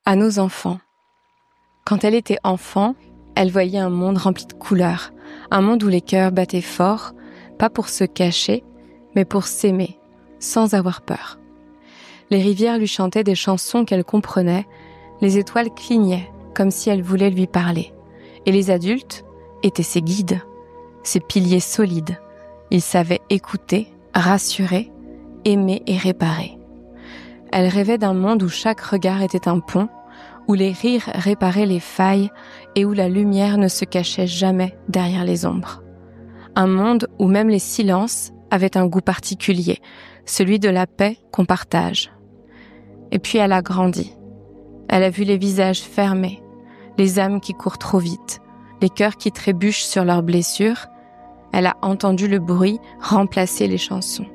À nos enfants. Quand elle était enfant, elle voyait un monde rempli de couleurs, un monde où les cœurs battaient fort, pas pour se cacher, mais pour s'aimer, sans avoir peur. Les rivières lui chantaient des chansons qu'elle comprenait, les étoiles clignaient comme si elles voulaient lui parler. Et les adultes étaient ses guides, ses piliers solides. Ils savaient écouter, rassurer, aimer et réparer. Elle rêvait d'un monde où chaque regard était un pont, où les rires réparaient les failles et où la lumière ne se cachait jamais derrière les ombres. Un monde où même les silences avaient un goût particulier, celui de la paix qu'on partage. Et puis elle a grandi. Elle a vu les visages fermés, les âmes qui courent trop vite, les cœurs qui trébuchent sur leurs blessures. Elle a entendu le bruit remplacer les chansons.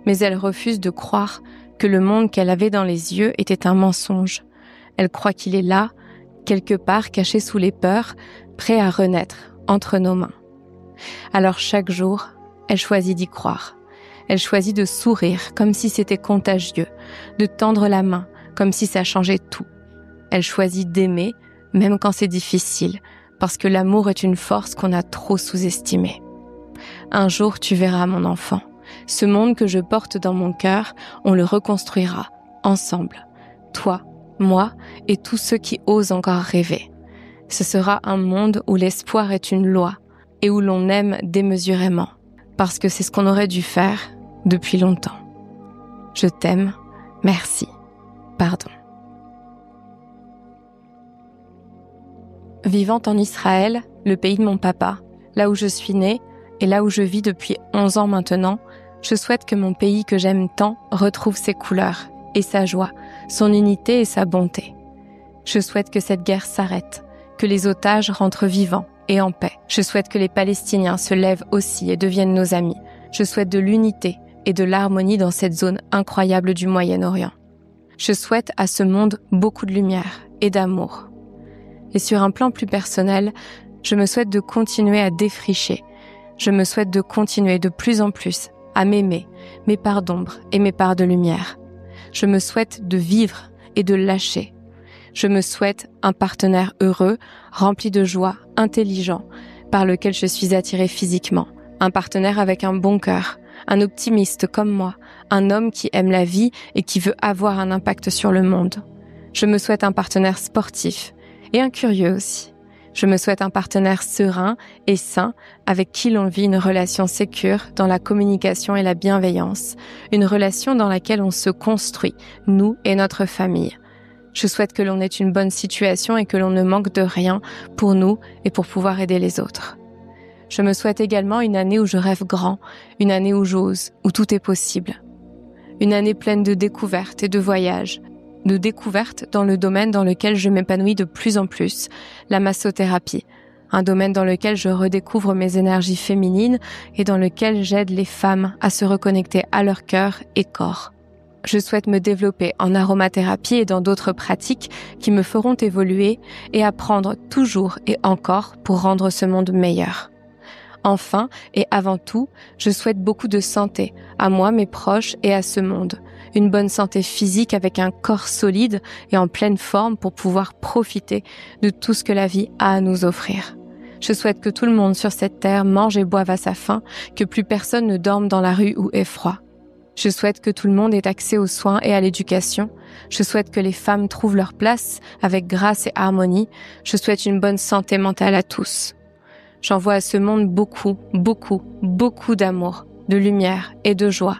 Mais elle refuse de croire que le monde qu'elle avait dans les yeux était un mensonge. Elle croit qu'il est là, quelque part caché sous les peurs, prêt à renaître entre nos mains. Alors chaque jour, elle choisit d'y croire. Elle choisit de sourire comme si c'était contagieux, de tendre la main comme si ça changeait tout. Elle choisit d'aimer, même quand c'est difficile, parce que l'amour est une force qu'on a trop sous-estimée. Un jour, tu verras, mon enfant, ce monde que je porte dans mon cœur, on le reconstruira, ensemble. Toi, moi et tous ceux qui osent encore rêver. Ce sera un monde où l'espoir est une loi et où l'on aime démesurément, parce que c'est ce qu'on aurait dû faire depuis longtemps. Je t'aime, merci, pardon. Vivant en Israël, le pays de mon papa, là où je suis née et là où je vis depuis 11 ans maintenant, je souhaite que mon pays que j'aime tant retrouve ses couleurs et sa joie, son unité et sa bonté. Je souhaite que cette guerre s'arrête, que les otages rentrent vivants et en paix. Je souhaite que les Palestiniens se lèvent aussi et deviennent nos amis. Je souhaite de l'unité et de l'harmonie dans cette zone incroyable du Moyen-Orient. Je souhaite à ce monde beaucoup de lumière et d'amour. Et sur un plan plus personnel, je me souhaite de continuer à défricher. Je me souhaite de continuer de plus en plus à m'aimer, mes parts d'ombre et mes parts de lumière. Je me souhaite de vivre et de lâcher. Je me souhaite un partenaire heureux, rempli de joie, intelligent, par lequel je suis attirée physiquement. Un partenaire avec un bon cœur, un optimiste comme moi, un homme qui aime la vie et qui veut avoir un impact sur le monde. Je me souhaite un partenaire sportif et un curieux aussi. Je me souhaite un partenaire serein et sain avec qui l'on vit une relation sécure dans la communication et la bienveillance, une relation dans laquelle on se construit, nous et notre famille. Je souhaite que l'on ait une bonne situation et que l'on ne manque de rien pour nous et pour pouvoir aider les autres. Je me souhaite également une année où je rêve grand, une année où j'ose, où tout est possible. Une année pleine de découvertes et de voyages, de découvertes dans le domaine dans lequel je m'épanouis de plus en plus, la massothérapie, un domaine dans lequel je redécouvre mes énergies féminines et dans lequel j'aide les femmes à se reconnecter à leur cœur et corps. Je souhaite me développer en aromathérapie et dans d'autres pratiques qui me feront évoluer et apprendre toujours et encore pour rendre ce monde meilleur. Enfin, et avant tout, je souhaite beaucoup de santé, à moi, mes proches et à ce monde. Une bonne santé physique avec un corps solide et en pleine forme pour pouvoir profiter de tout ce que la vie a à nous offrir. Je souhaite que tout le monde sur cette terre mange et boive à sa faim, que plus personne ne dorme dans la rue où est froid. Je souhaite que tout le monde ait accès aux soins et à l'éducation. Je souhaite que les femmes trouvent leur place avec grâce et harmonie. Je souhaite une bonne santé mentale à tous. J'envoie à ce monde beaucoup, beaucoup, beaucoup d'amour, de lumière et de joie,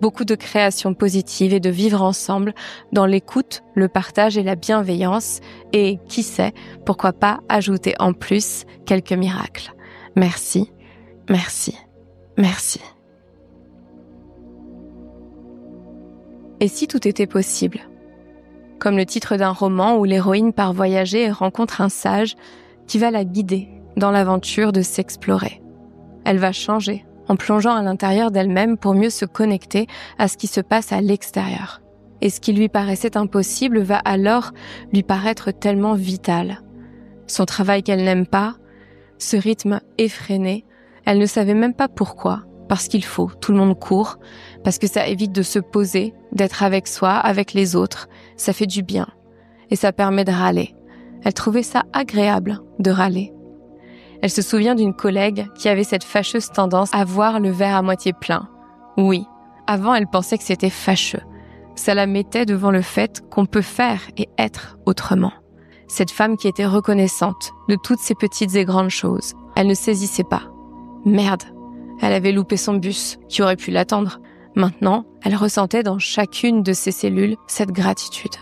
beaucoup de créations positives et de vivre ensemble dans l'écoute, le partage et la bienveillance et, qui sait, pourquoi pas ajouter en plus quelques miracles. Merci, merci, merci. Et si tout était possible ? Comme le titre d'un roman où l'héroïne part voyager et rencontre un sage qui va la guider dans l'aventure de s'explorer. Elle va changer en plongeant à l'intérieur d'elle-même pour mieux se connecter à ce qui se passe à l'extérieur. Et ce qui lui paraissait impossible va alors lui paraître tellement vital. Son travail qu'elle n'aime pas, ce rythme effréné, elle ne savait même pas pourquoi, parce qu'il faut, tout le monde court, parce que ça évite de se poser, d'être avec soi, avec les autres, ça fait du bien. et ça permet de râler. Elle trouvait ça agréable de râler. Elle se souvient d'une collègue qui avait cette fâcheuse tendance à voir le verre à moitié plein. Oui, avant elle pensait que c'était fâcheux. Ça la mettait devant le fait qu'on peut faire et être autrement. Cette femme qui était reconnaissante de toutes ces petites et grandes choses, elle ne saisissait pas. Merde, elle avait loupé son bus, qui aurait pu l'attendre. Maintenant, elle ressentait dans chacune de ses cellules cette gratitude.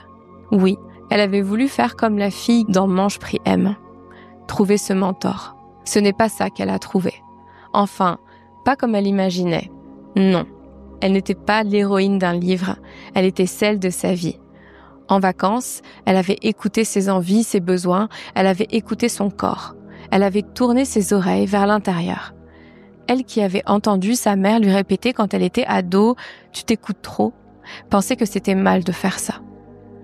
Oui, elle avait voulu faire comme la fille dans Mange Prix M. Trouver ce mentor. Ce n'est pas ça qu'elle a trouvé. Enfin, pas comme elle imaginait. Non, elle n'était pas l'héroïne d'un livre, elle était celle de sa vie. En vacances, elle avait écouté ses envies, ses besoins, elle avait écouté son corps. Elle avait tourné ses oreilles vers l'intérieur. Elle qui avait entendu sa mère lui répéter quand elle était ado « Tu t'écoutes trop », pensait que c'était mal de faire ça.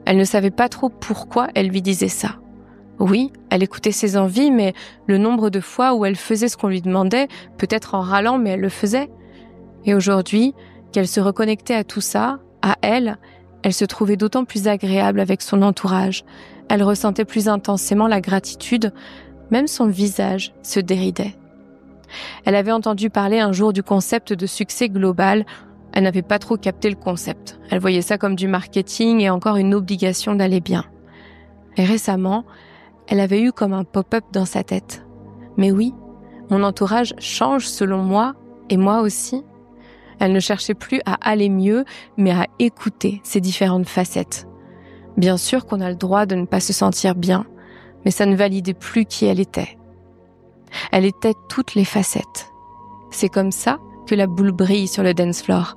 Elle ne savait pas trop pourquoi elle lui disait ça. Oui, elle écoutait ses envies, mais le nombre de fois où elle faisait ce qu'on lui demandait, peut-être en râlant, mais elle le faisait. Et aujourd'hui, qu'elle se reconnectait à tout ça, à elle se trouvait d'autant plus agréable avec son entourage. Elle ressentait plus intensément la gratitude, même son visage se déridait. Elle avait entendu parler un jour du concept de succès global. Elle n'avait pas trop capté le concept. Elle voyait ça comme du marketing et encore une obligation d'aller bien. Et récemment, elle avait eu comme un pop-up dans sa tête. Mais oui, mon entourage change selon moi et moi aussi. Elle ne cherchait plus à aller mieux, mais à écouter ces différentes facettes. Bien sûr qu'on a le droit de ne pas se sentir bien, mais ça ne validait plus qui elle était. Elle était toutes les facettes. C'est comme ça que la boule brille sur le dance floor.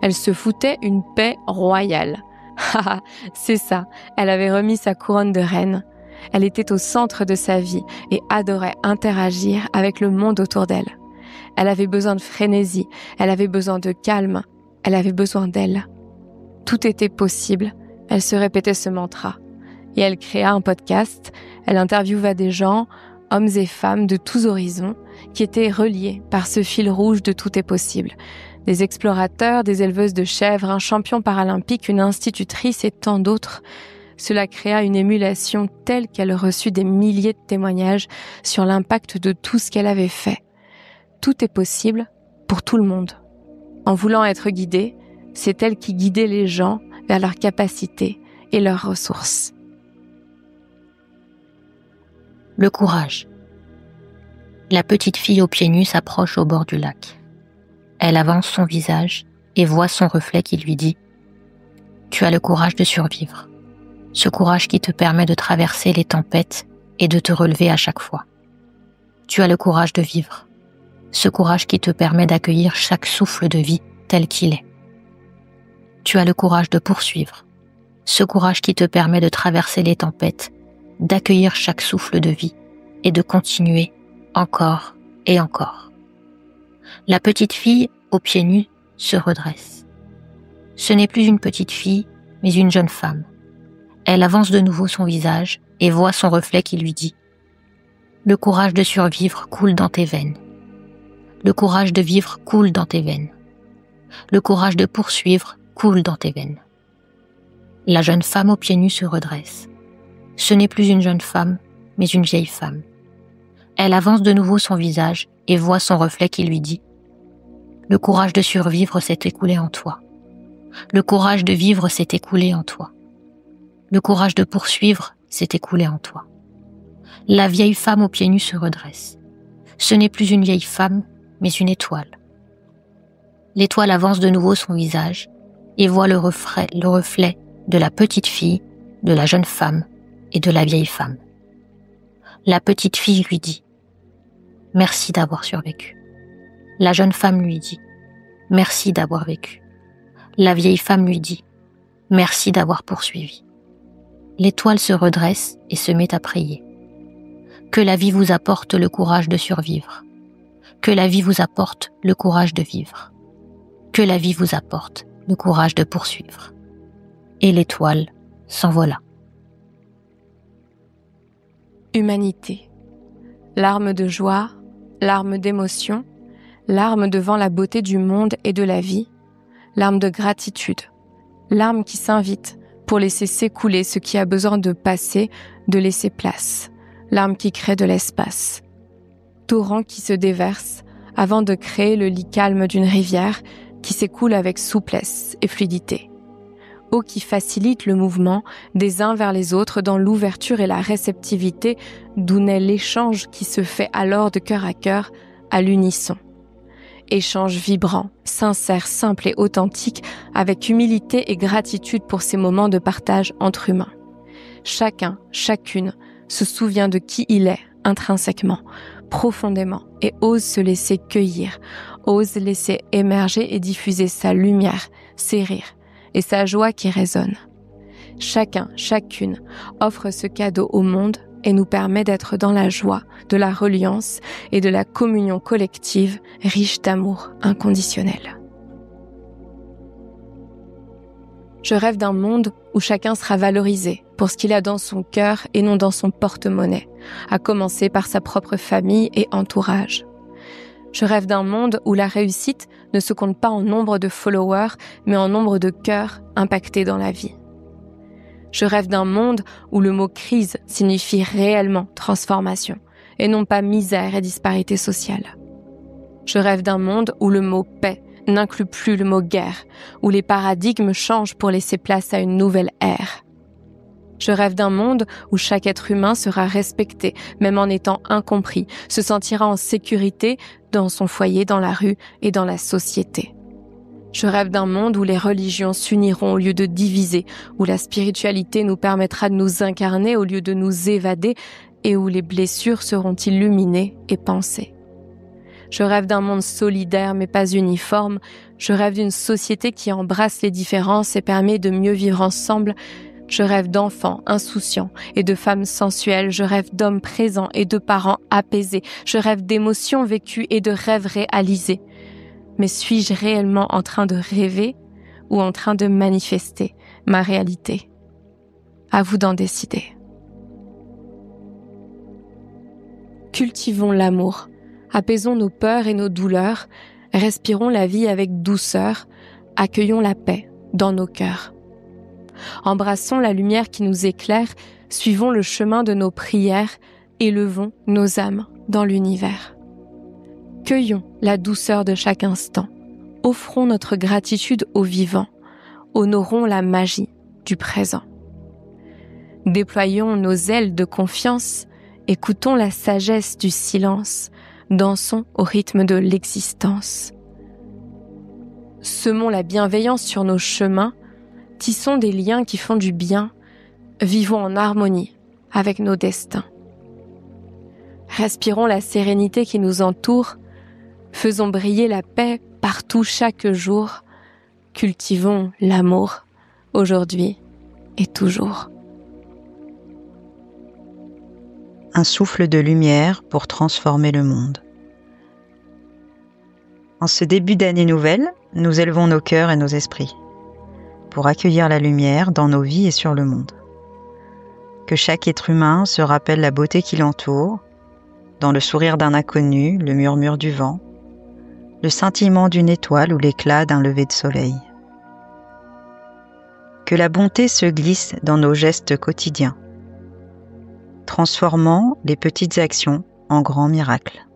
Elle se foutait une paix royale. Haha, c'est ça, elle avait remis sa couronne de reine. Elle était au centre de sa vie et adorait interagir avec le monde autour d'elle. Elle avait besoin de frénésie, elle avait besoin de calme, elle avait besoin d'elle. Tout était possible, elle se répétait ce mantra. Et elle créa un podcast, elle interviewa des gens, hommes et femmes de tous horizons, qui étaient reliés par ce fil rouge de tout est possible. Des explorateurs, des éleveuses de chèvres, un champion paralympique, une institutrice et tant d'autres. Cela créa une émulation telle qu'elle reçut des milliers de témoignages sur l'impact de tout ce qu'elle avait fait. Tout est possible pour tout le monde. En voulant être guidée, c'est elle qui guidait les gens vers leurs capacités et leurs ressources. Le courage. La petite fille aux pieds nus s'approche au bord du lac. Elle avance son visage et voit son reflet qui lui dit « Tu as le courage de survivre. Ce courage qui te permet de traverser les tempêtes et de te relever à chaque fois. Tu as le courage de vivre. Ce courage qui te permet d'accueillir chaque souffle de vie tel qu'il est. Tu as le courage de poursuivre. Ce courage qui te permet de traverser les tempêtes, d'accueillir chaque souffle de vie et de continuer encore et encore. » La petite fille, aux pieds nus, se redresse. Ce n'est plus une petite fille, mais une jeune femme. Elle avance de nouveau son visage et voit son reflet qui lui dit « Le courage de survivre coule dans tes veines. Le courage de vivre coule dans tes veines. Le courage de poursuivre coule dans tes veines. » La jeune femme aux pieds nus se redresse. Ce n'est plus une jeune femme, mais une vieille femme. Elle avance de nouveau son visage et voit son reflet qui lui dit « Le courage de survivre s'est écoulé en toi. Le courage de vivre s'est écoulé en toi. Le courage de poursuivre s'est écoulé en toi. » La vieille femme aux pieds nus se redresse. Ce n'est plus une vieille femme, mais une étoile. L'étoile avance de nouveau son visage et voit le reflet de la petite fille, de la jeune femme et de la vieille femme. La petite fille lui dit « Merci d'avoir survécu. » La jeune femme lui dit « Merci d'avoir vécu. » La vieille femme lui dit « Merci d'avoir poursuivi. » L'étoile se redresse et se met à prier. Que la vie vous apporte le courage de survivre. Que la vie vous apporte le courage de vivre. Que la vie vous apporte le courage de poursuivre. Et l'étoile s'envola. Humanité. Larmes de joie, larmes d'émotion, larmes devant la beauté du monde et de la vie, larmes de gratitude, larmes qui s'invitent pour laisser s'écouler ce qui a besoin de passer, de laisser place, larme qui crée de l'espace. Torrent qui se déverse avant de créer le lit calme d'une rivière qui s'écoule avec souplesse et fluidité. Eau qui facilite le mouvement des uns vers les autres dans l'ouverture et la réceptivité, d'où naît l'échange qui se fait alors de cœur à cœur, à l'unisson. Échange vibrant, sincère, simple et authentique, avec humilité et gratitude pour ces moments de partage entre humains. Chacun, chacune, se souvient de qui il est intrinsèquement, profondément, et ose se laisser cueillir, ose laisser émerger et diffuser sa lumière, ses rires et sa joie qui résonne. Chacun, chacune offre ce cadeau au monde et nous permet d'être dans la joie, de la reliance et de la communion collective riche d'amour inconditionnel. Je rêve d'un monde où chacun sera valorisé pour ce qu'il a dans son cœur et non dans son porte-monnaie, à commencer par sa propre famille et entourage. Je rêve d'un monde où la réussite ne se compte pas en nombre de followers, mais en nombre de cœurs impactés dans la vie. Je rêve d'un monde où le mot crise signifie réellement transformation, et non pas misère et disparité sociale. Je rêve d'un monde où le mot paix n'inclut plus le mot guerre, où les paradigmes changent pour laisser place à une nouvelle ère. Je rêve d'un monde où chaque être humain sera respecté, même en étant incompris, se sentira en sécurité dans son foyer, dans la rue et dans la société. Je rêve d'un monde où les religions s'uniront au lieu de diviser, où la spiritualité nous permettra de nous incarner au lieu de nous évader et où les blessures seront illuminées et pansées. Je rêve d'un monde solidaire mais pas uniforme. Je rêve d'une société qui embrasse les différences et permet de mieux vivre ensemble. Je rêve d'enfants insouciants et de femmes sensuelles. Je rêve d'hommes présents et de parents apaisés. Je rêve d'émotions vécues et de rêves réalisés. Mais suis-je réellement en train de rêver ou en train de manifester ma réalité? À vous d'en décider. Cultivons l'amour. Apaisons nos peurs et nos douleurs, respirons la vie avec douceur, accueillons la paix dans nos cœurs. Embrassons la lumière qui nous éclaire, suivons le chemin de nos prières, élevons nos âmes dans l'univers. Cueillons la douceur de chaque instant, offrons notre gratitude au vivant, honorons la magie du présent. Déployons nos ailes de confiance, écoutons la sagesse du silence, dansons au rythme de l'existence. Semons la bienveillance sur nos chemins, tissons des liens qui font du bien, vivons en harmonie avec nos destins. Respirons la sérénité qui nous entoure, faisons briller la paix partout chaque jour, cultivons l'amour aujourd'hui et toujours. Un souffle de lumière pour transformer le monde. En ce début d'année nouvelle, nous élevons nos cœurs et nos esprits pour accueillir la lumière dans nos vies et sur le monde. Que chaque être humain se rappelle la beauté qui l'entoure, dans le sourire d'un inconnu, le murmure du vent, le scintillement d'une étoile ou l'éclat d'un lever de soleil. Que la bonté se glisse dans nos gestes quotidiens, transformant les petites actions en grands miracles.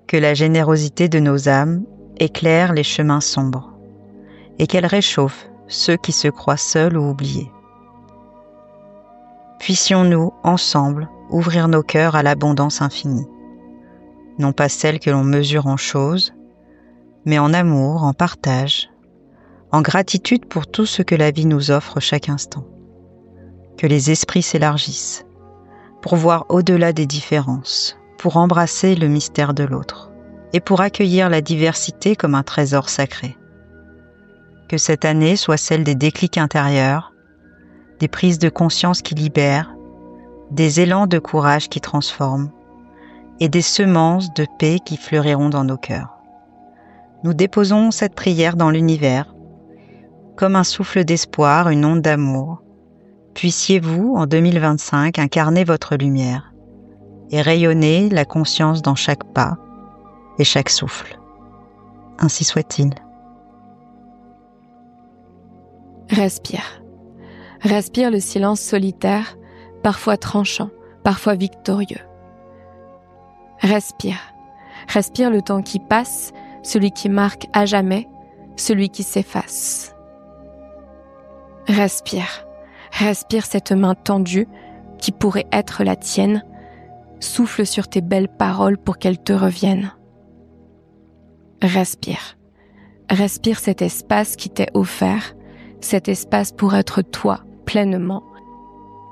Que la générosité de nos âmes éclaire les chemins sombres et qu'elle réchauffe ceux qui se croient seuls ou oubliés. Puissions-nous, ensemble, ouvrir nos cœurs à l'abondance infinie, non pas celle que l'on mesure en choses, mais en amour, en partage, en gratitude pour tout ce que la vie nous offre chaque instant. Que les esprits s'élargissent, pour voir au-delà des différences, pour embrasser le mystère de l'autre, et pour accueillir la diversité comme un trésor sacré. Que cette année soit celle des déclics intérieurs, des prises de conscience qui libèrent, des élans de courage qui transforment, et des semences de paix qui fleuriront dans nos cœurs. Nous déposons cette prière dans l'univers, comme un souffle d'espoir, une onde d'amour. Puissiez-vous, en 2025, incarner votre lumière et rayonner la conscience dans chaque pas et chaque souffle. Ainsi soit-il. Respire. Respire le silence solitaire, parfois tranchant, parfois victorieux. Respire. Respire le temps qui passe, celui qui marque à jamais, celui qui s'efface. Respire. Respire cette main tendue qui pourrait être la tienne. Souffle sur tes belles paroles pour qu'elles te reviennent. Respire. Respire cet espace qui t'est offert, cet espace pour être toi pleinement,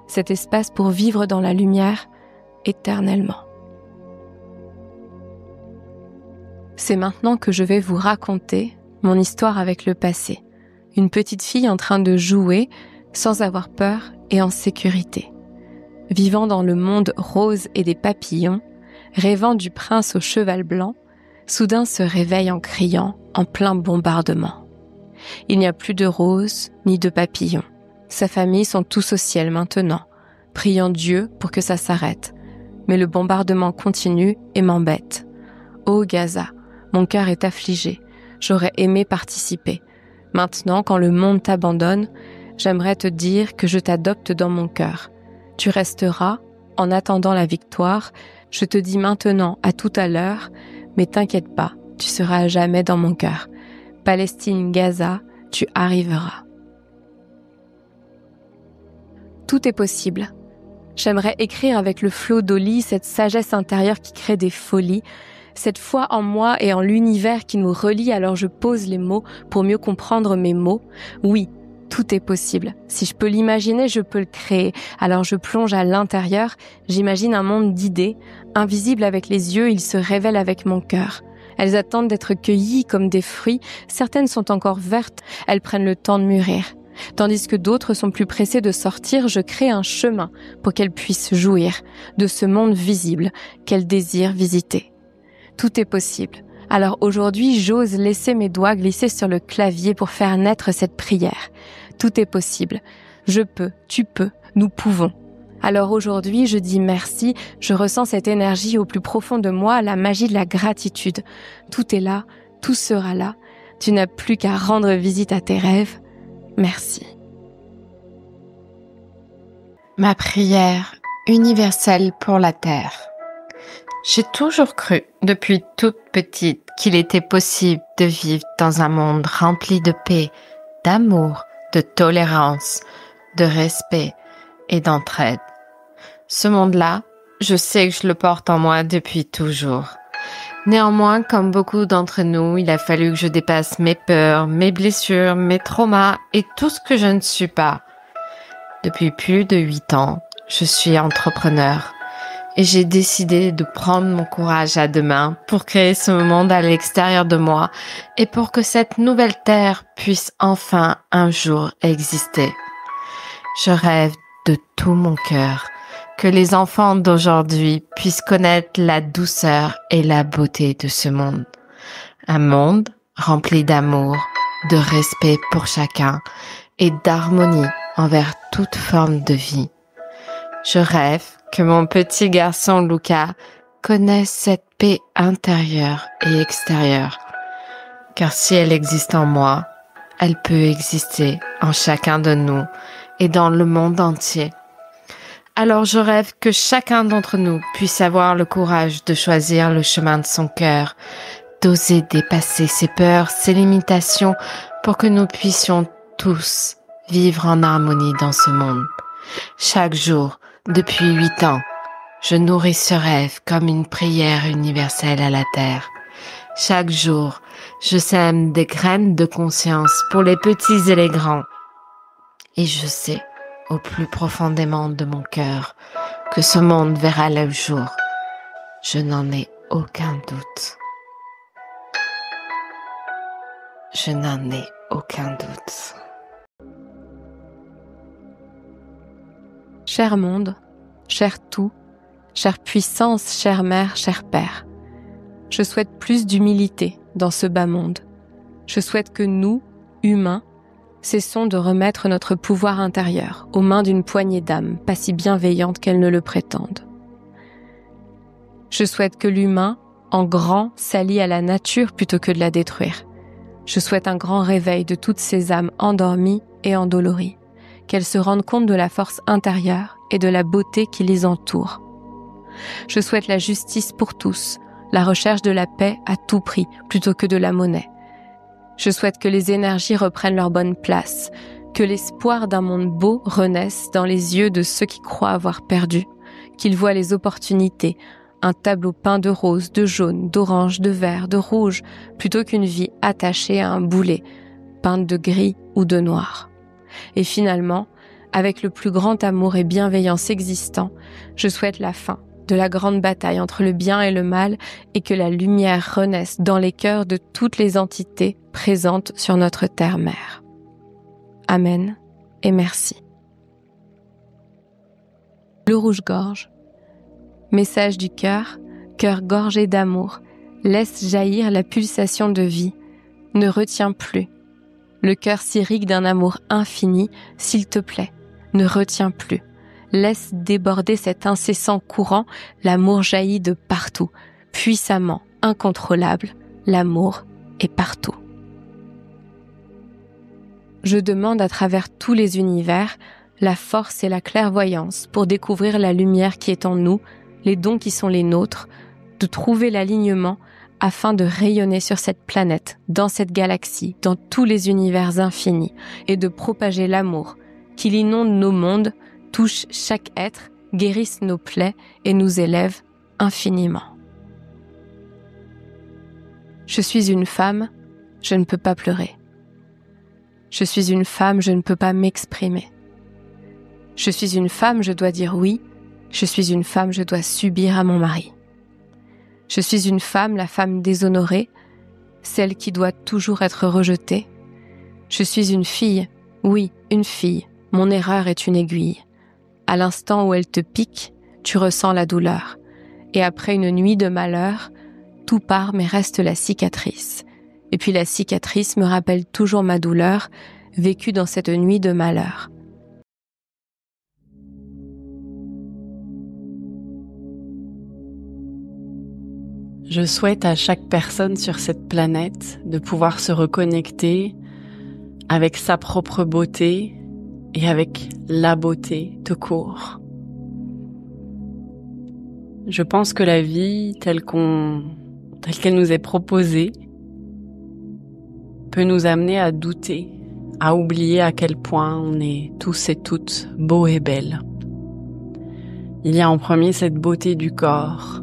cet espace pour vivre dans la lumière éternellement. C'est maintenant que je vais vous raconter mon histoire avec le passé. Une petite fille en train de jouer sans avoir peur et en sécurité. Vivant dans le monde rose et des papillons, rêvant du prince au cheval blanc, soudain se réveille en criant en plein bombardement. Il n'y a plus de roses ni de papillons. Sa famille sont tous au ciel maintenant, priant Dieu pour que ça s'arrête. Mais le bombardement continue et m'embête. Ô Gaza, mon cœur est affligé. J'aurais aimé participer. Maintenant, quand le monde t'abandonne, j'aimerais te dire que je t'adopte dans mon cœur. Tu resteras, en attendant la victoire. Je te dis maintenant à tout à l'heure, mais t'inquiète pas, tu seras à jamais dans mon cœur. Palestine, Gaza, tu arriveras. Tout est possible. J'aimerais écrire avec le flot d'Oli cette sagesse intérieure qui crée des folies, cette foi en moi et en l'univers qui nous relie, alors je pose les mots pour mieux comprendre mes mots. Oui, tout est possible. Si je peux l'imaginer, je peux le créer. Alors je plonge à l'intérieur, j'imagine un monde d'idées. Invisible avec les yeux, il se révèle avec mon cœur. Elles attendent d'être cueillies comme des fruits. Certaines sont encore vertes, elles prennent le temps de mûrir. Tandis que d'autres sont plus pressées de sortir, je crée un chemin pour qu'elles puissent jouir de ce monde visible qu'elles désirent visiter. Tout est possible. Alors aujourd'hui, j'ose laisser mes doigts glisser sur le clavier pour faire naître cette prière. Tout est possible. Je peux, tu peux, nous pouvons. Alors aujourd'hui, je dis merci, je ressens cette énergie au plus profond de moi, la magie de la gratitude. Tout est là, tout sera là. Tu n'as plus qu'à rendre visite à tes rêves. Merci. Ma prière universelle pour la Terre. J'ai toujours cru, depuis toute petite, qu'il était possible de vivre dans un monde rempli de paix, d'amour, de tolérance, de respect et d'entraide. Ce monde-là, je sais que je le porte en moi depuis toujours. Néanmoins, comme beaucoup d'entre nous, il a fallu que je dépasse mes peurs, mes blessures, mes traumas et tout ce que je ne suis pas. Depuis plus de 8 ans, je suis entrepreneur. Et j'ai décidé de prendre mon courage à deux mains pour créer ce monde à l'extérieur de moi et pour que cette nouvelle terre puisse enfin un jour exister. Je rêve de tout mon cœur que les enfants d'aujourd'hui puissent connaître la douceur et la beauté de ce monde. Un monde rempli d'amour, de respect pour chacun et d'harmonie envers toute forme de vie. Je rêve que mon petit garçon Lucas connaisse cette paix intérieure et extérieure. Car si elle existe en moi, elle peut exister en chacun de nous et dans le monde entier. Alors je rêve que chacun d'entre nous puisse avoir le courage de choisir le chemin de son cœur, d'oser dépasser ses peurs, ses limitations pour que nous puissions tous vivre en harmonie dans ce monde. Chaque jour, depuis 8 ans, je nourris ce rêve comme une prière universelle à la Terre. Chaque jour, je sème des graines de conscience pour les petits et les grands. Et je sais, au plus profondément de mon cœur, que ce monde verra le jour. Je n'en ai aucun doute. Je n'en ai aucun doute. Cher monde, cher tout, chère puissance, chère mère, cher père, je souhaite plus d'humilité dans ce bas monde. Je souhaite que nous, humains, cessons de remettre notre pouvoir intérieur aux mains d'une poignée d'âmes pas si bienveillantes qu'elles ne le prétendent. Je souhaite que l'humain, en grand, s'allie à la nature plutôt que de la détruire. Je souhaite un grand réveil de toutes ces âmes endormies et endolories, qu'elles se rendent compte de la force intérieure et de la beauté qui les entoure. Je souhaite la justice pour tous, la recherche de la paix à tout prix plutôt que de la monnaie. Je souhaite que les énergies reprennent leur bonne place, que l'espoir d'un monde beau renaisse dans les yeux de ceux qui croient avoir perdu, qu'ils voient les opportunités, un tableau peint de rose, de jaune, d'orange, de vert, de rouge, plutôt qu'une vie attachée à un boulet, peinte de gris ou de noir. Et finalement, avec le plus grand amour et bienveillance existant, je souhaite la fin de la grande bataille entre le bien et le mal et que la lumière renaisse dans les cœurs de toutes les entités présentes sur notre terre-mère. Amen et merci. Le rouge-gorge. Message du cœur, cœur gorgé d'amour, laisse jaillir la pulsation de vie, ne retiens plus. Le cœur s'irrigue d'un amour infini, s'il te plaît, ne retiens plus. Laisse déborder cet incessant courant, l'amour jaillit de partout, puissamment, incontrôlable, l'amour est partout. Je demande à travers tous les univers la force et la clairvoyance pour découvrir la lumière qui est en nous, les dons qui sont les nôtres, de trouver l'alignement afin de rayonner sur cette planète, dans cette galaxie, dans tous les univers infinis, et de propager l'amour qui inonde nos mondes, touche chaque être, guérisse nos plaies et nous élève infiniment. Je suis une femme, je ne peux pas pleurer. Je suis une femme, je ne peux pas m'exprimer. Je suis une femme, je dois dire oui. Je suis une femme, je dois subir à mon mari. Je suis une femme, la femme déshonorée, celle qui doit toujours être rejetée. Je suis une fille, oui, une fille, mon erreur est une aiguille. À l'instant où elle te pique, tu ressens la douleur. Et après une nuit de malheur, tout part mais reste la cicatrice. Et puis la cicatrice me rappelle toujours ma douleur, vécue dans cette nuit de malheur. Je souhaite à chaque personne sur cette planète de pouvoir se reconnecter avec sa propre beauté et avec la beauté tout court. Je pense que la vie telle qu'elle nous est proposée peut nous amener à douter, à oublier à quel point on est tous et toutes beaux et belles. Il y a en premier cette beauté du corps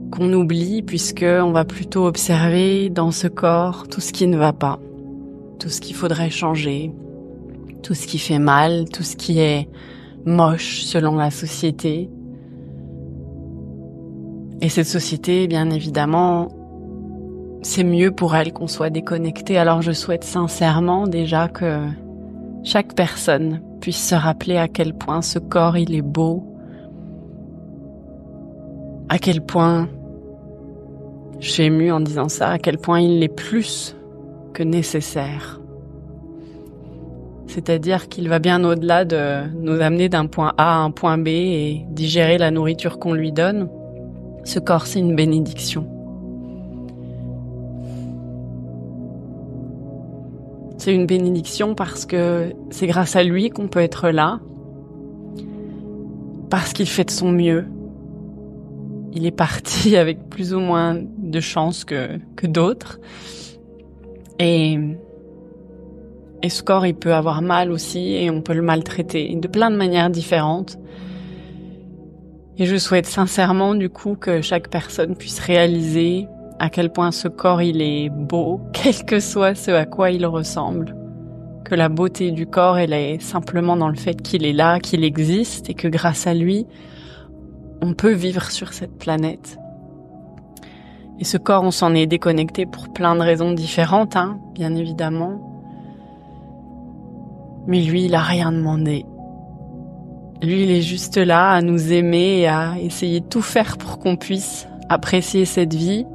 qu'on oublie puisque on va plutôt observer dans ce corps tout ce qui ne va pas, tout ce qu'il faudrait changer, tout ce qui fait mal, tout ce qui est moche selon la société. Et cette société, bien évidemment, c'est mieux pour elle qu'on soit déconnecté. Alors je souhaite sincèrement déjà que chaque personne puisse se rappeler à quel point ce corps il est beau, à quel point, je suis émue en disant ça, à quel point il est plus que nécessaire. C'est-à-dire qu'il va bien au-delà de nous amener d'un point A à un point B et digérer la nourriture qu'on lui donne. Ce corps, c'est une bénédiction. C'est une bénédiction parce que c'est grâce à lui qu'on peut être là, parce qu'il fait de son mieux. Il est parti avec plus ou moins de chance que d'autres. Et ce corps, il peut avoir mal aussi et on peut le maltraiter de plein de manières différentes. Et je souhaite sincèrement du coup que chaque personne puisse réaliser à quel point ce corps il est beau, quel que soit ce à quoi il ressemble. Que la beauté du corps elle est simplement dans le fait qu'il est là, qu'il existe et que grâce à lui, on peut vivre sur cette planète. Et ce corps, on s'en est déconnecté pour plein de raisons différentes, bien évidemment. Mais lui, il a rien demandé. Lui, il est juste là à nous aimer et à essayer de tout faire pour qu'on puisse apprécier cette vie.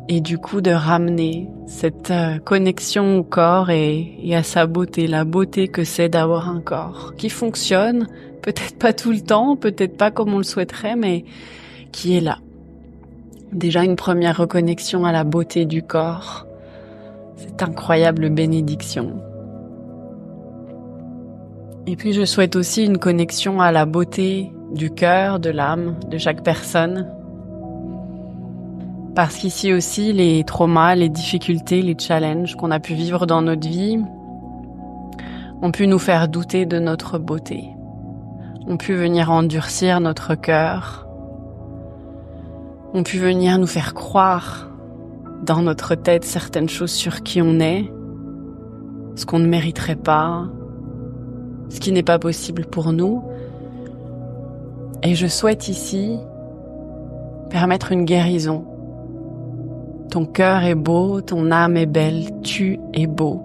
Et du coup, de ramener cette connexion au corps et à sa beauté, la beauté que c'est d'avoir un corps qui fonctionne, peut-être pas tout le temps, peut-être pas comme on le souhaiterait, mais qui est là. Déjà une première reconnexion à la beauté du corps, cette incroyable bénédiction. Et puis je souhaite aussi une connexion à la beauté du cœur, de l'âme, de chaque personne. Parce qu'ici aussi, les traumas, les difficultés, les challenges qu'on a pu vivre dans notre vie ont pu nous faire douter de notre beauté, ont pu venir endurcir notre cœur, ont pu venir nous faire croire dans notre tête certaines choses sur qui on est, ce qu'on ne mériterait pas, ce qui n'est pas possible pour nous. Et je souhaite ici permettre une guérison. Ton cœur est beau, ton âme est belle, tu es beau,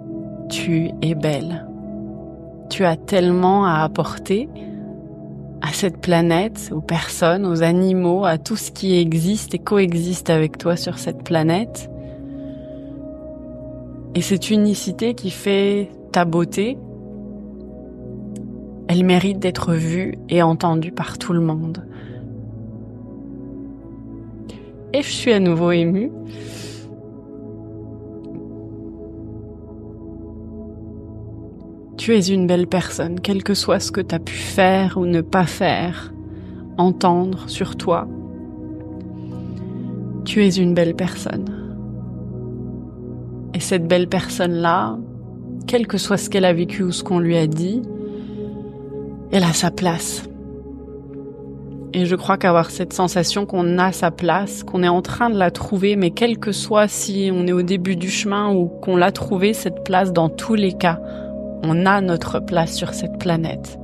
tu es belle. Tu as tellement à apporter à cette planète, aux personnes, aux animaux, à tout ce qui existe et coexiste avec toi sur cette planète. Et cette unicité qui fait ta beauté, elle mérite d'être vue et entendue par tout le monde. Et je suis à nouveau émue. Tu es une belle personne, quel que soit ce que tu as pu faire ou ne pas faire, entendre sur toi. Tu es une belle personne. Et cette belle personne-là, quel que soit ce qu'elle a vécu ou ce qu'on lui a dit, elle a sa place. Et je crois qu'avoir cette sensation qu'on a sa place, qu'on est en train de la trouver, mais quel que soit si on est au début du chemin ou qu'on l'a trouvée, cette place, dans tous les cas, on a notre place sur cette planète.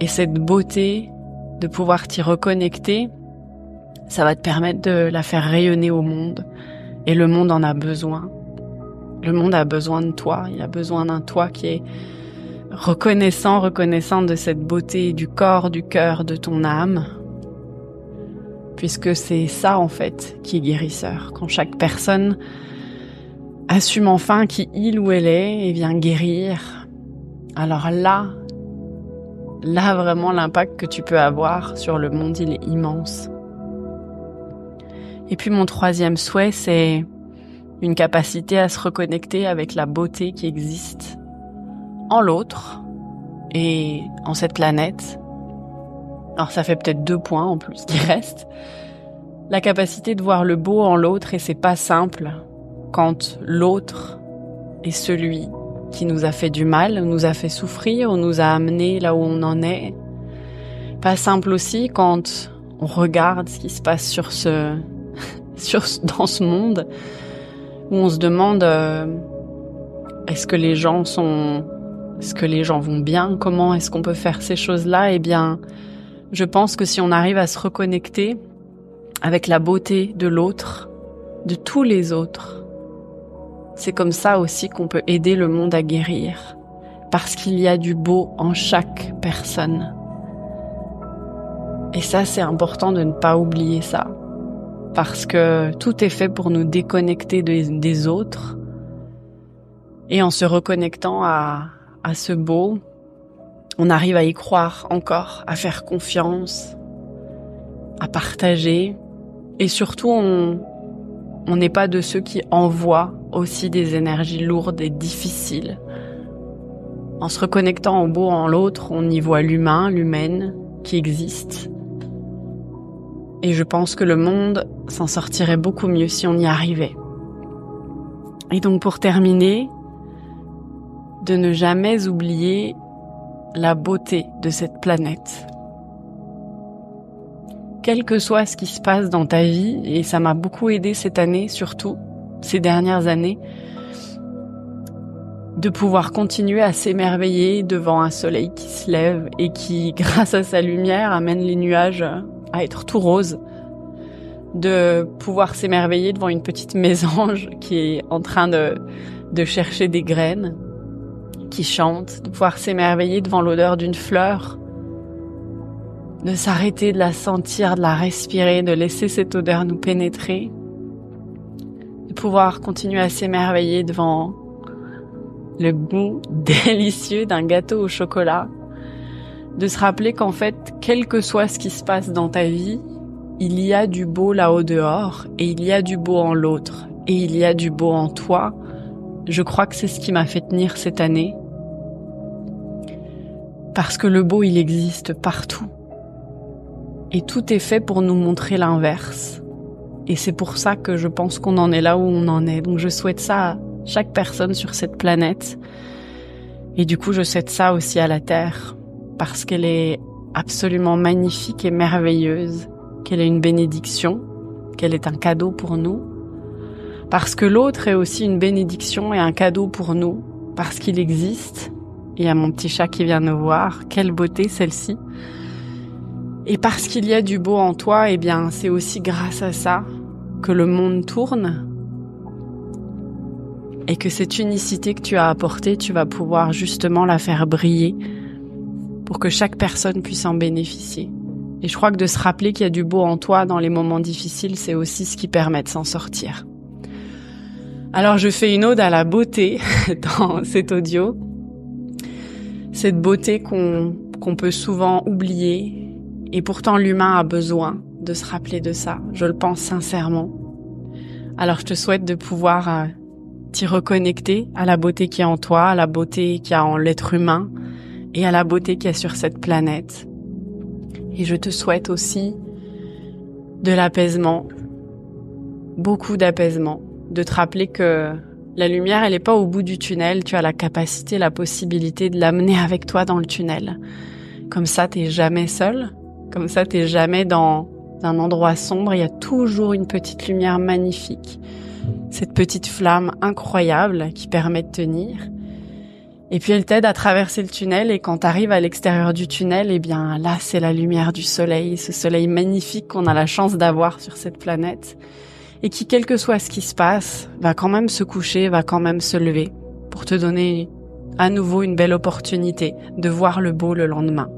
Et cette beauté, de pouvoir t'y reconnecter, ça va te permettre de la faire rayonner au monde. Et le monde en a besoin. Le monde a besoin de toi. Il a besoin d'un toi qui est reconnaissant de cette beauté du corps, du cœur, de ton âme. Puisque c'est ça, en fait, qui est guérisseur. Quand chaque personne assume enfin qui il ou elle est et vient guérir, alors là vraiment l'impact que tu peux avoir sur le monde, il est immense. Et puis mon troisième souhait, c'est une capacité à se reconnecter avec la beauté qui existe en l'autre et en cette planète. Alors ça fait peut-être 2 points en plus qui restent. La capacité de voir le beau en l'autre, et c'est pas simple quand l'autre est celui qui nous a fait du mal, nous a fait souffrir, nous a amené là où on en est. Pas simple aussi quand on regarde ce qui se passe dans ce monde, où on se demande est-ce que les gens vont bien, comment est-ce qu'on peut faire ces choses-là? Eh bien, je pense que si on arrive à se reconnecter avec la beauté de l'autre, de tous les autres, c'est comme ça aussi qu'on peut aider le monde à guérir, parce qu'il y a du beau en chaque personne. Et ça, c'est important de ne pas oublier ça, parce que tout est fait pour nous déconnecter des autres, et en se reconnectant à ce beau, on arrive à y croire encore, à faire confiance, à partager, et surtout on n'est pas de ceux qui envoient aussi des énergies lourdes et difficiles. En se reconnectant au beau en l'autre, on y voit l'humain, l'humaine qui existe. Et je pense que le monde s'en sortirait beaucoup mieux si on y arrivait. Et donc pour terminer, de ne jamais oublier la beauté de cette planète. Quel que soit ce qui se passe dans ta vie, et ça m'a beaucoup aidé cette année, surtout ces dernières années, de pouvoir continuer à s'émerveiller devant un soleil qui se lève et qui, grâce à sa lumière, amène les nuages à être tout roses, de pouvoir s'émerveiller devant une petite mésange qui est en train de chercher des graines, qui chante, de pouvoir s'émerveiller devant l'odeur d'une fleur, de s'arrêter, de la sentir, de la respirer, de laisser cette odeur nous pénétrer, de pouvoir continuer à s'émerveiller devant le goût délicieux d'un gâteau au chocolat, de se rappeler qu'en fait, quel que soit ce qui se passe dans ta vie, il y a du beau là-haut dehors, et il y a du beau en l'autre, et il y a du beau en toi. Je crois que c'est ce qui m'a fait tenir cette année. Parce que le beau, il existe partout. Et tout est fait pour nous montrer l'inverse. Et c'est pour ça que je pense qu'on en est là où on en est. Donc je souhaite ça à chaque personne sur cette planète. Et du coup, je souhaite ça aussi à la Terre. Parce qu'elle est absolument magnifique et merveilleuse. Qu'elle est une bénédiction. Qu'elle est un cadeau pour nous. Parce que l'autre est aussi une bénédiction et un cadeau pour nous. Parce qu'il existe. Il y a mon petit chat qui vient nous voir. Quelle beauté celle-ci. Et parce qu'il y a du beau en toi, eh bien, c'est aussi grâce à ça que le monde tourne. Et que cette unicité que tu as apportée, tu vas pouvoir justement la faire briller pour que chaque personne puisse en bénéficier. Et je crois que de se rappeler qu'il y a du beau en toi dans les moments difficiles, c'est aussi ce qui permet de s'en sortir. Alors je fais une ode à la beauté dans cet audio. Cette beauté qu'on peut souvent oublier. Et pourtant, l'humain a besoin de se rappeler de ça. Je le pense sincèrement. Alors, je te souhaite de pouvoir t'y reconnecter à la beauté qu'il y a en toi, à la beauté qu'il y a en l'être humain et à la beauté qu'il y a sur cette planète. Et je te souhaite aussi de l'apaisement, beaucoup d'apaisement, de te rappeler que la lumière, elle n'est pas au bout du tunnel. Tu as la capacité, la possibilité de l'amener avec toi dans le tunnel. Comme ça, t'es jamais seul. Comme ça, t'es jamais dans un endroit sombre. Il y a toujours une petite lumière magnifique. Cette petite flamme incroyable qui permet de tenir. Et puis, elle t'aide à traverser le tunnel. Et quand t'arrives à l'extérieur du tunnel, eh bien, là, c'est la lumière du soleil. Ce soleil magnifique qu'on a la chance d'avoir sur cette planète. Et qui, quel que soit ce qui se passe, va quand même se coucher, va quand même se lever. Pour te donner à nouveau une belle opportunité de voir le beau le lendemain.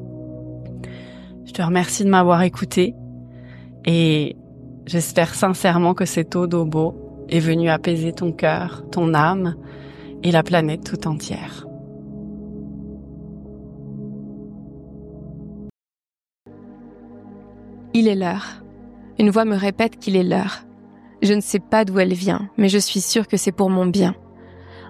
Je te remercie de m'avoir écouté et j'espère sincèrement que cette ode au beau est venue apaiser ton cœur, ton âme et la planète tout entière. Il est l'heure. Une voix me répète qu'il est l'heure. Je ne sais pas d'où elle vient, mais je suis sûre que c'est pour mon bien.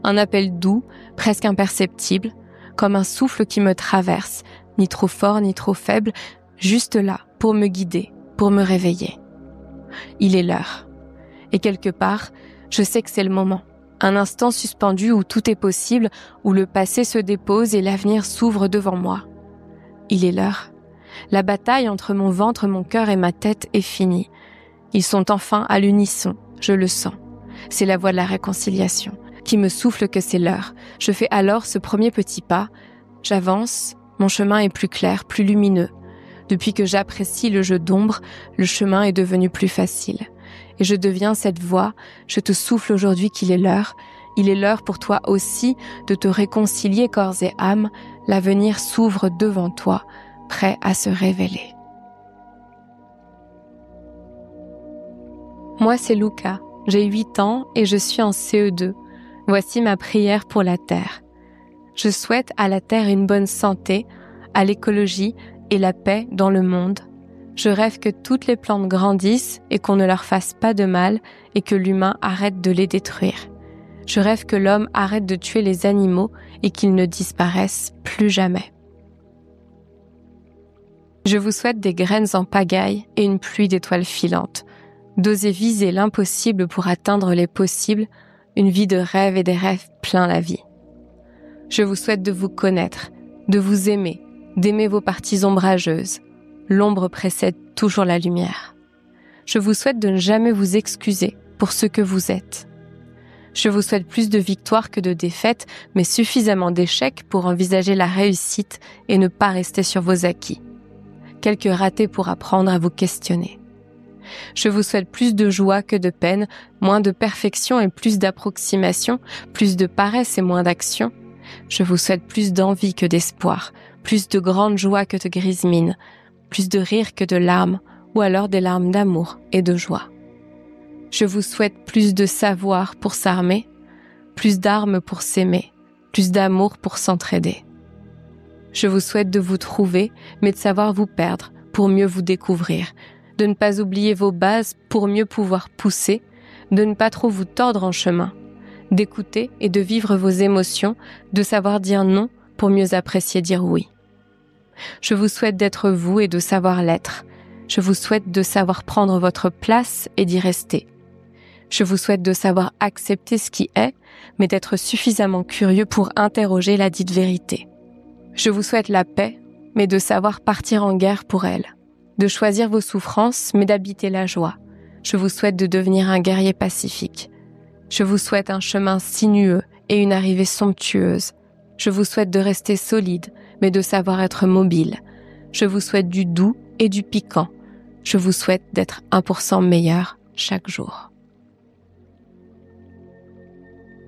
Un appel doux, presque imperceptible, comme un souffle qui me traverse, ni trop fort ni trop faible, juste là, pour me guider, pour me réveiller. Il est l'heure. Et quelque part, je sais que c'est le moment. Un instant suspendu où tout est possible, où le passé se dépose et l'avenir s'ouvre devant moi. Il est l'heure. La bataille entre mon ventre, mon cœur et ma tête est finie. Ils sont enfin à l'unisson, je le sens. C'est la voix de la réconciliation qui me souffle que c'est l'heure. Je fais alors ce premier petit pas. J'avance, mon chemin est plus clair, plus lumineux. Depuis que j'apprécie le jeu d'ombre, le chemin est devenu plus facile. Et je deviens cette voix, je te souffle aujourd'hui qu'il est l'heure. Il est l'heure pour toi aussi de te réconcilier corps et âme. L'avenir s'ouvre devant toi, prêt à se révéler. Moi, c'est Luca. J'ai 8 ans et je suis en CE2. Voici ma prière pour la Terre. Je souhaite à la Terre une bonne santé, à l'écologie et la paix dans le monde. Je rêve que toutes les plantes grandissent et qu'on ne leur fasse pas de mal et que l'humain arrête de les détruire. Je rêve que l'homme arrête de tuer les animaux et qu'ils ne disparaissent plus jamais. Je vous souhaite des graines en pagaille et une pluie d'étoiles filantes. D'oser viser l'impossible pour atteindre les possibles, une vie de rêves et des rêves plein la vie. Je vous souhaite de vous connaître, de vous aimer, d'aimer vos parties ombrageuses. L'ombre précède toujours la lumière. Je vous souhaite de ne jamais vous excuser pour ce que vous êtes. Je vous souhaite plus de victoires que de défaites, mais suffisamment d'échecs pour envisager la réussite et ne pas rester sur vos acquis. Quelques ratés pour apprendre à vous questionner. Je vous souhaite plus de joie que de peine, moins de perfection et plus d'approximation, plus de paresse et moins d'action. Je vous souhaite plus d'envie que d'espoir, plus de grande joie que de grise mine, plus de rire que de larmes, ou alors des larmes d'amour et de joie. Je vous souhaite plus de savoir pour s'armer, plus d'armes pour s'aimer, plus d'amour pour s'entraider. Je vous souhaite de vous trouver, mais de savoir vous perdre pour mieux vous découvrir, de ne pas oublier vos bases pour mieux pouvoir pousser, de ne pas trop vous tordre en chemin, d'écouter et de vivre vos émotions, de savoir dire non pour mieux apprécier dire oui. Je vous souhaite d'être vous et de savoir l'être. Je vous souhaite de savoir prendre votre place et d'y rester. Je vous souhaite de savoir accepter ce qui est, mais d'être suffisamment curieux pour interroger la dite vérité. Je vous souhaite la paix, mais de savoir partir en guerre pour elle. De choisir vos souffrances, mais d'habiter la joie. Je vous souhaite de devenir un guerrier pacifique. Je vous souhaite un chemin sinueux et une arrivée somptueuse. Je vous souhaite de rester solide, mais de savoir être mobile. Je vous souhaite du doux et du piquant. Je vous souhaite d'être 1% meilleur chaque jour.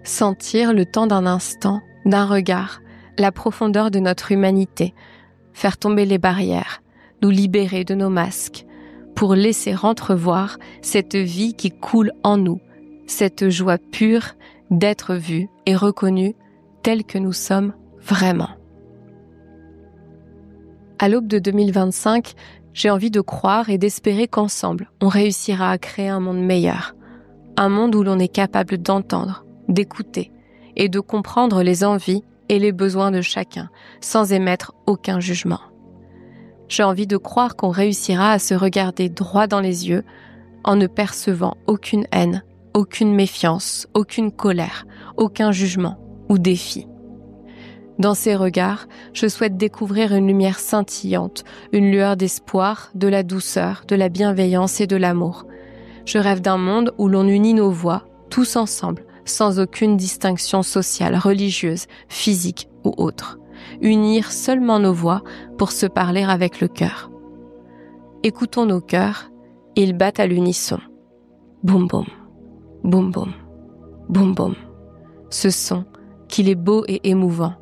Sentir le temps d'un instant, d'un regard, la profondeur de notre humanité, faire tomber les barrières, nous libérer de nos masques, pour laisser entrevoir cette vie qui coule en nous, cette joie pure d'être vus et reconnus tels que nous sommes vraiment. À l'aube de 2025, j'ai envie de croire et d'espérer qu'ensemble, on réussira à créer un monde meilleur, un monde où l'on est capable d'entendre, d'écouter et de comprendre les envies et les besoins de chacun, sans émettre aucun jugement. J'ai envie de croire qu'on réussira à se regarder droit dans les yeux en ne percevant aucune haine, aucune méfiance, aucune colère, aucun jugement ou défi. Dans ces regards, je souhaite découvrir une lumière scintillante, une lueur d'espoir, de la douceur, de la bienveillance et de l'amour. Je rêve d'un monde où l'on unit nos voix, tous ensemble, sans aucune distinction sociale, religieuse, physique ou autre. Unir seulement nos voix pour se parler avec le cœur. Écoutons nos cœurs, ils battent à l'unisson. Boum boum, boum boum, boum boum. Ce son, qu'il est beau et émouvant.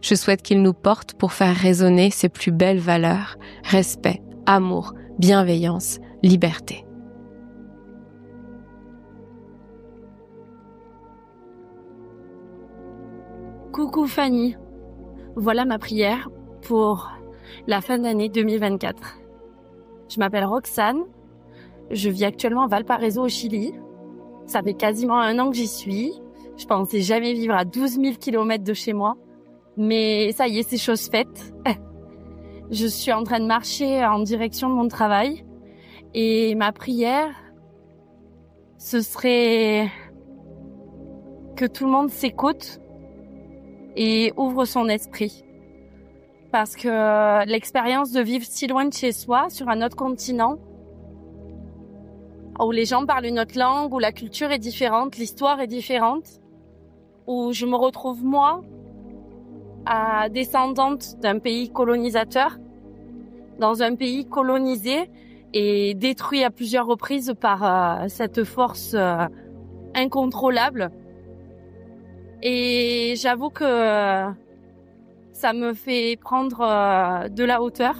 Je souhaite qu'il nous porte pour faire résonner ses plus belles valeurs, respect, amour, bienveillance, liberté. Coucou Fanny, voilà ma prière pour la fin d'année 2024. Je m'appelle Roxane, je vis actuellement à Valparaiso au Chili. Ça fait quasiment 1 an que j'y suis. Je pensais jamais vivre à 12 000 kilomètres de chez moi. Mais ça y est, c'est chose faite. Je suis en train de marcher en direction de mon travail. Et ma prière, ce serait que tout le monde s'écoute et ouvre son esprit. Parce que l'expérience de vivre si loin de chez soi, sur un autre continent, où les gens parlent une autre langue, où la culture est différente, l'histoire est différente, où je me retrouve moi, descendante d'un pays colonisateur, dans un pays colonisé et détruit à plusieurs reprises par cette force incontrôlable. Et j'avoue que ça me fait prendre de la hauteur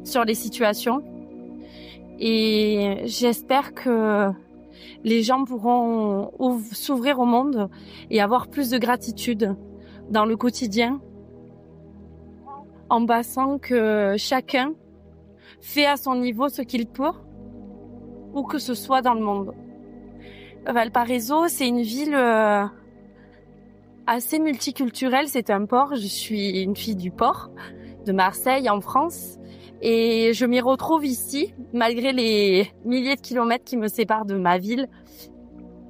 sur les situations. Et j'espère que les gens pourront s'ouvrir au monde et avoir plus de gratitude dans le quotidien, en passant que chacun fait à son niveau ce qu'il peut, où que ce soit dans le monde. Valparaiso, c'est une ville assez multiculturelle, c'est un port. Je suis une fille du port, de Marseille, en France, et je m'y retrouve ici, malgré les milliers de kilomètres qui me séparent de ma ville.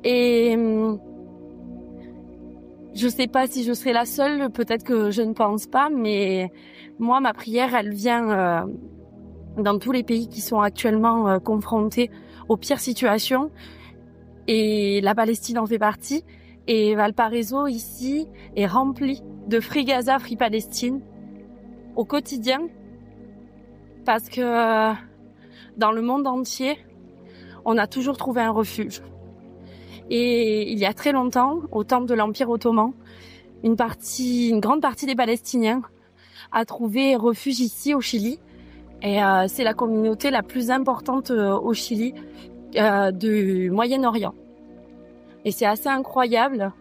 Et je sais pas si je serai la seule, peut-être que je ne pense pas, mais moi, ma prière, elle vient dans tous les pays qui sont actuellement confrontés aux pires situations. Et la Palestine en fait partie. Et Valparaiso, ici, est rempli de Free Gaza, Free Palestine au quotidien. Parce que dans le monde entier, on a toujours trouvé un refuge. Et il y a très longtemps, au temps de l'Empire ottoman, une grande partie des Palestiniens a trouvé refuge ici au Chili. Et c'est la communauté la plus importante au Chili du Moyen-Orient. Et c'est assez incroyable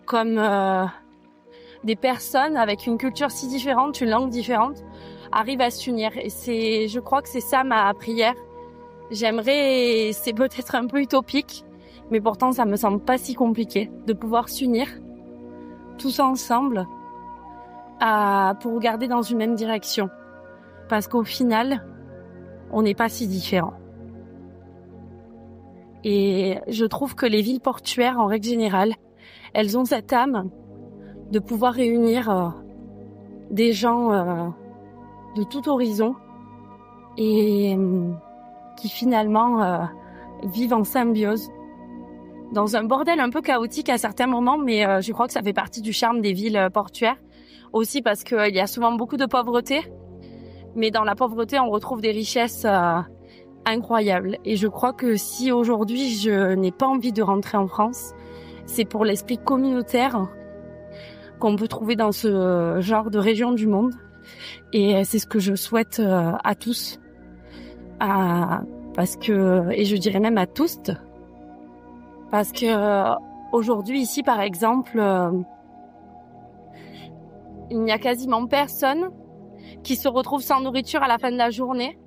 comme des personnes avec une culture si différente, une langue différente, arrivent à s'unir. Et je crois que c'est ça ma prière. J'aimerais, c'est peut-être un peu utopique, mais pourtant ça me semble pas si compliqué de pouvoir s'unir tous ensemble pour regarder dans une même direction. Parce qu'au final, on n'est pas si différents. Et je trouve que les villes portuaires, en règle générale, elles ont cette âme de pouvoir réunir des gens de tout horizon et qui finalement vivent en symbiose dans un bordel un peu chaotique à certains moments, mais je crois que ça fait partie du charme des villes portuaires. Aussi parce qu'il y a souvent beaucoup de pauvreté, mais dans la pauvreté, on retrouve des richesses incroyables. Et je crois que si aujourd'hui, je n'ai pas envie de rentrer en France, c'est pour l'esprit communautaire qu'on peut trouver dans ce genre de région du monde. Et c'est ce que je souhaite à tous. Parce que, et je dirais même à tous, parce que aujourd'hui ici par exemple, il n'y a quasiment personne qui se retrouve sans nourriture à la fin de la journée.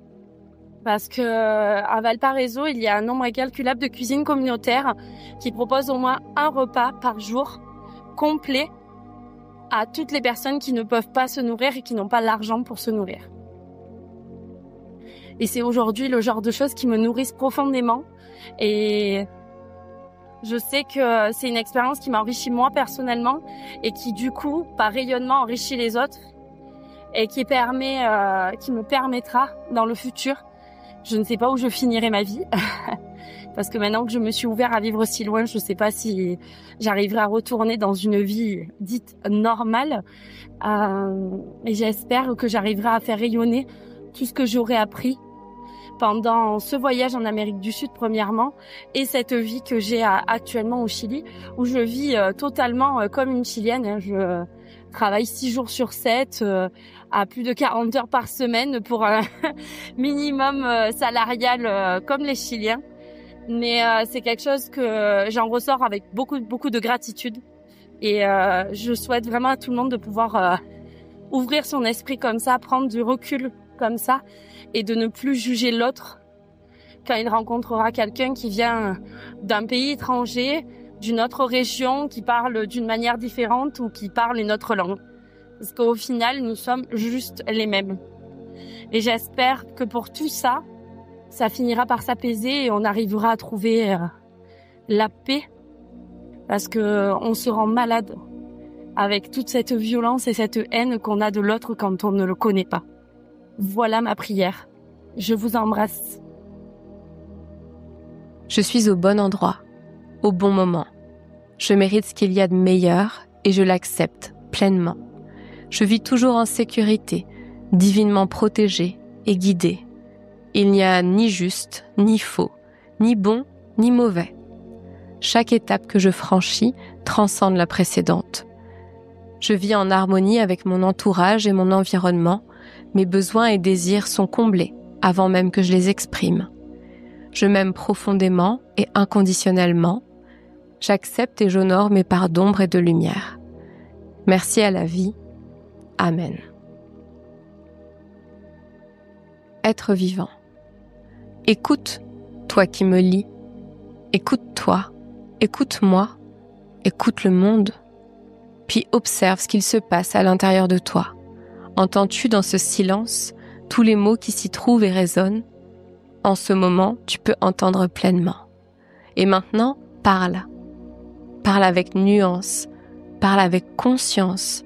Parce que à Valparaiso, il y a un nombre incalculable de cuisines communautaires qui proposent au moins un repas par jour complet à toutes les personnes qui ne peuvent pas se nourrir et qui n'ont pas l'argent pour se nourrir. Et c'est aujourd'hui le genre de choses qui me nourrissent profondément. Et je sais que c'est une expérience qui m'enrichit moi personnellement et qui du coup, par rayonnement, enrichit les autres et qui me permettra dans le futur. Je ne sais pas où je finirai ma vie parce que maintenant que je me suis ouvert à vivre aussi loin, je ne sais pas si j'arriverai à retourner dans une vie dite normale. Et j'espère que j'arriverai à faire rayonner tout ce que j'aurai appris pendant ce voyage en Amérique du Sud premièrement et cette vie que j'ai actuellement au Chili où je vis totalement comme une Chilienne. Je travaille 6 jours sur 7 à plus de 40 heures par semaine pour un minimum salarial comme les Chiliens. Mais c'est quelque chose que j'en ressors avec beaucoup de gratitude. Et je souhaite vraiment à tout le monde de pouvoir ouvrir son esprit comme ça, prendre du recul comme ça et de ne plus juger l'autre quand il rencontrera quelqu'un qui vient d'un pays étranger, d'une autre région, qui parle d'une manière différente ou qui parle une autre langue. Parce qu'au final, nous sommes juste les mêmes. Et j'espère que pour tout ça, ça finira par s'apaiser et on arrivera à trouver la paix. Parce que on se rend malade avec toute cette violence et cette haine qu'on a de l'autre quand on ne le connaît pas. Voilà ma prière. Je vous embrasse. Je suis au bon endroit, au bon moment. Je mérite ce qu'il y a de meilleur et je l'accepte pleinement. Je vis toujours en sécurité, divinement protégée et guidée. Il n'y a ni juste, ni faux, ni bon, ni mauvais. Chaque étape que je franchis transcende la précédente. Je vis en harmonie avec mon entourage et mon environnement. Mes besoins et désirs sont comblés avant même que je les exprime. Je m'aime profondément et inconditionnellement. J'accepte et j'honore mes parts d'ombre et de lumière. Merci à la vie. Amen. Être vivant. Écoute, toi qui me lis. Écoute-toi. Écoute-moi. Écoute le monde. Puis observe ce qu'il se passe à l'intérieur de toi. Entends-tu dans ce silence tous les mots qui s'y trouvent et résonnent? En ce moment, tu peux entendre pleinement. Et maintenant, parle. Parle avec nuance, parle avec conscience,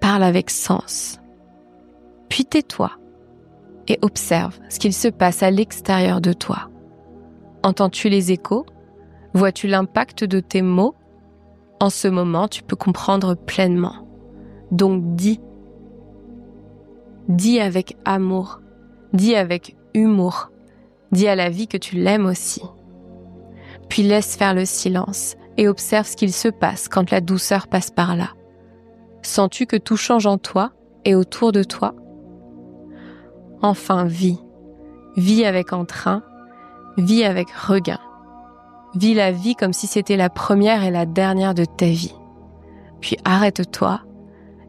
parle avec sens. Puis tais-toi et observe ce qu'il se passe à l'extérieur de toi. Entends-tu les échos? Vois-tu l'impact de tes mots? En ce moment, tu peux comprendre pleinement. Donc dis. Dis avec amour, dis avec humour, dis à la vie que tu l'aimes aussi. Puis laisse faire le silence et observe ce qu'il se passe quand la douceur passe par là. Sens-tu que tout change en toi et autour de toi? Enfin, vis. Vis avec entrain, vis avec regain. Vis la vie comme si c'était la première et la dernière de ta vie. Puis arrête-toi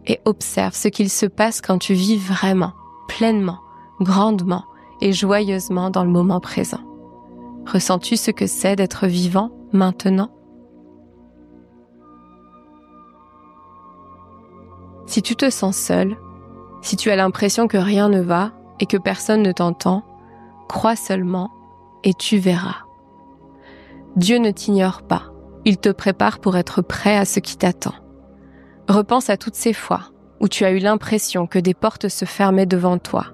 et observe ce qu'il se passe quand tu vis vraiment, pleinement, grandement et joyeusement dans le moment présent. Ressens-tu ce que c'est d'être vivant maintenant? Si tu te sens seul, si tu as l'impression que rien ne va et que personne ne t'entend, crois seulement et tu verras. Dieu ne t'ignore pas, il te prépare pour être prêt à ce qui t'attend. Repense à toutes ces fois où tu as eu l'impression que des portes se fermaient devant toi